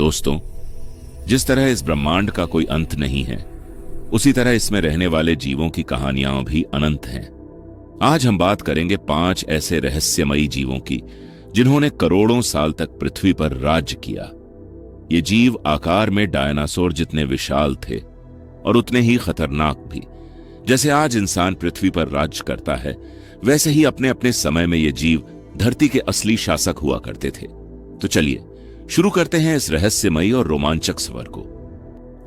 दोस्तों, जिस तरह इस ब्रह्मांड का कोई अंत नहीं है, उसी तरह इसमें रहने वाले जीवों की कहानियां भी अनंत हैं। आज हम बात करेंगे 5 ऐसे रहस्यमयी जीवों की जिन्होंने करोड़ों साल तक पृथ्वी पर राज्य किया। ये जीव आकार में डायनासोर जितने विशाल थे और उतने ही खतरनाक भी। जैसे आज इंसान पृथ्वी पर राज्य करता है, वैसे ही अपने अपने समय में ये जीव धरती के असली शासक हुआ करते थे। तो चलिए शुरू करते हैं इस रहस्यमयी और रोमांचक सफर को।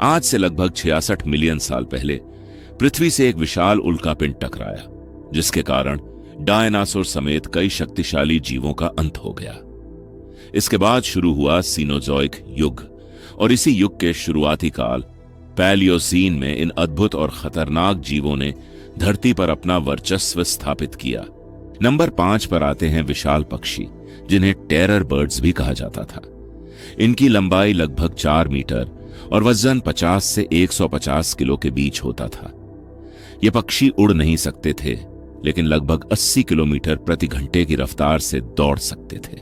आज से लगभग 66 मिलियन साल पहले पृथ्वी से एक विशाल उल्कापिंड टकराया, जिसके कारण डायनासोर समेत कई शक्तिशाली जीवों का अंत हो गया। इसके बाद शुरू हुआ सीनोजॉइक युग, और इसी युग के शुरुआती काल पैलियोसीन में इन अद्भुत और खतरनाक जीवों ने धरती पर अपना वर्चस्व स्थापित किया। नंबर 5 पर आते हैं विशाल पक्षी, जिन्हें टेरर बर्ड्स भी कहा जाता था। इनकी लंबाई लगभग 4 मीटर और वजन 50 से 150 किलो के बीच होता था। ये पक्षी उड़ नहीं सकते थे, लेकिन लगभग 80 किलोमीटर प्रति घंटे की रफ्तार से दौड़ सकते थे।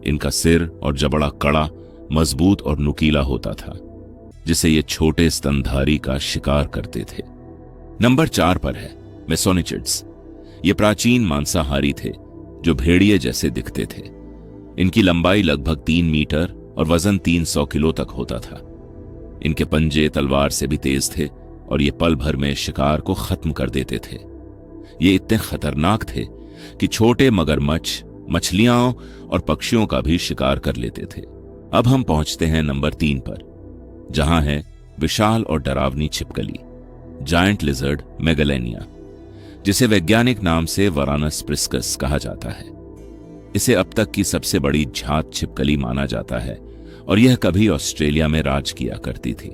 इनका सिर और जबड़ा कड़ा, मजबूत और नुकीला होता था, जिसे ये छोटे स्तनधारी का शिकार करते थे। नंबर 4 पर है मेसोनिचिड्स। ये प्राचीन मांसाहारी थे जो भेड़िए जैसे दिखते थे। इनकी लंबाई लगभग 3 मीटर और वजन 300 किलो तक होता था। इनके पंजे तलवार से भी तेज थे और ये पल भर में शिकार को खत्म कर देते थे। ये इतने खतरनाक थे कि छोटे मगरमच्छ, मछलियां और पक्षियों का भी शिकार कर लेते थे। अब हम पहुंचते हैं नंबर 3 पर, जहां है विशाल और डरावनी छिपकली, जायंट लिजर्ड मेगेलेनिया, जिसे वैज्ञानिक नाम से वरानस प्रिस्कस कहा जाता है। इसे अब तक की सबसे बड़ी झात छिपकली माना जाता है और यह कभी ऑस्ट्रेलिया में राज किया करती थी।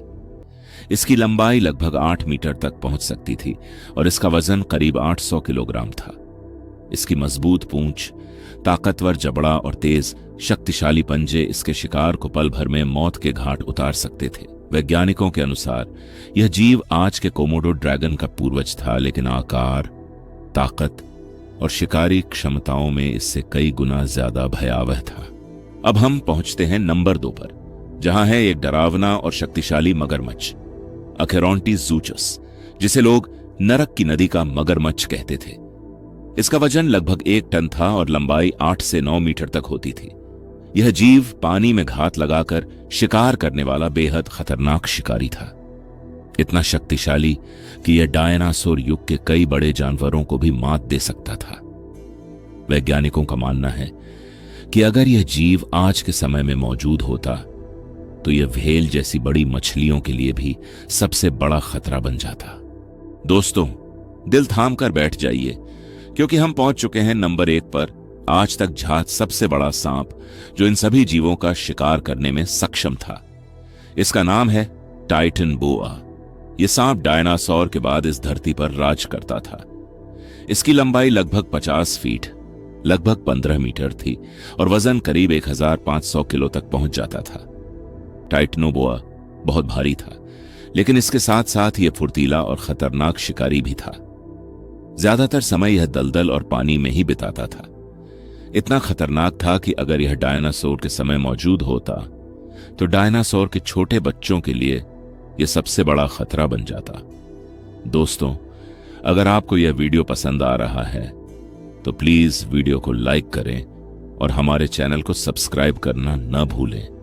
इसकी लंबाई लगभग 8 मीटर तक पहुंच सकती थी और इसका वजन करीब 800 किलोग्राम था। इसकी मजबूत पूंछ, ताकतवर जबड़ा और तेज शक्तिशाली पंजे इसके शिकार को पल भर में मौत के घाट उतार सकते थे। वैज्ञानिकों के अनुसार यह जीव आज के कोमोडो ड्रैगन का पूर्वज था, लेकिन आकार, ताकत और शिकारी क्षमताओं में इससे कई गुना ज्यादा भयावह था। अब हम पहुंचते हैं नंबर 2 पर, जहां है एक डरावना और शक्तिशाली मगरमच्छ, अखेरोंटिस ज़ूचस, जिसे लोग नरक की नदी का मगरमच्छ कहते थे। इसका वजन लगभग 1 टन था और लंबाई 8 से 9 मीटर तक होती थी। यह जीव पानी में घात लगाकर शिकार करने वाला बेहद खतरनाक शिकारी था, इतना शक्तिशाली कि यह डायनासोर युग के कई बड़े जानवरों को भी मात दे सकता था। वैज्ञानिकों का मानना है कि अगर यह जीव आज के समय में मौजूद होता तो यह व्हेल जैसी बड़ी मछलियों के लिए भी सबसे बड़ा खतरा बन जाता। दोस्तों, दिल थाम कर बैठ जाइए, क्योंकि हम पहुंच चुके हैं नंबर 1 पर, आज तक झात सबसे बड़ा सांप जो इन सभी जीवों का शिकार करने में सक्षम था। इसका नाम है टाइटन बोआ। यह सांप डायनासोर के बाद इस धरती पर राज करता था। इसकी लंबाई लगभग 50 फीट, लगभग 15 मीटर थी और वजन करीब 1500 किलो तक पहुंच जाता था। टाइटनोबोआ बहुत भारी था, लेकिन इसके साथ साथ यह फुर्तीला और खतरनाक शिकारी भी था। ज्यादातर समय यह दलदल और पानी में ही बिताता था। इतना खतरनाक था कि अगर यह डायनासोर के समय मौजूद होता तो डायनासोर के छोटे बच्चों के लिए यह सबसे बड़ा खतरा बन जाता। दोस्तों, अगर आपको यह वीडियो पसंद आ रहा है तो प्लीज वीडियो को लाइक करें और हमारे चैनल को सब्सक्राइब करना न भूलें।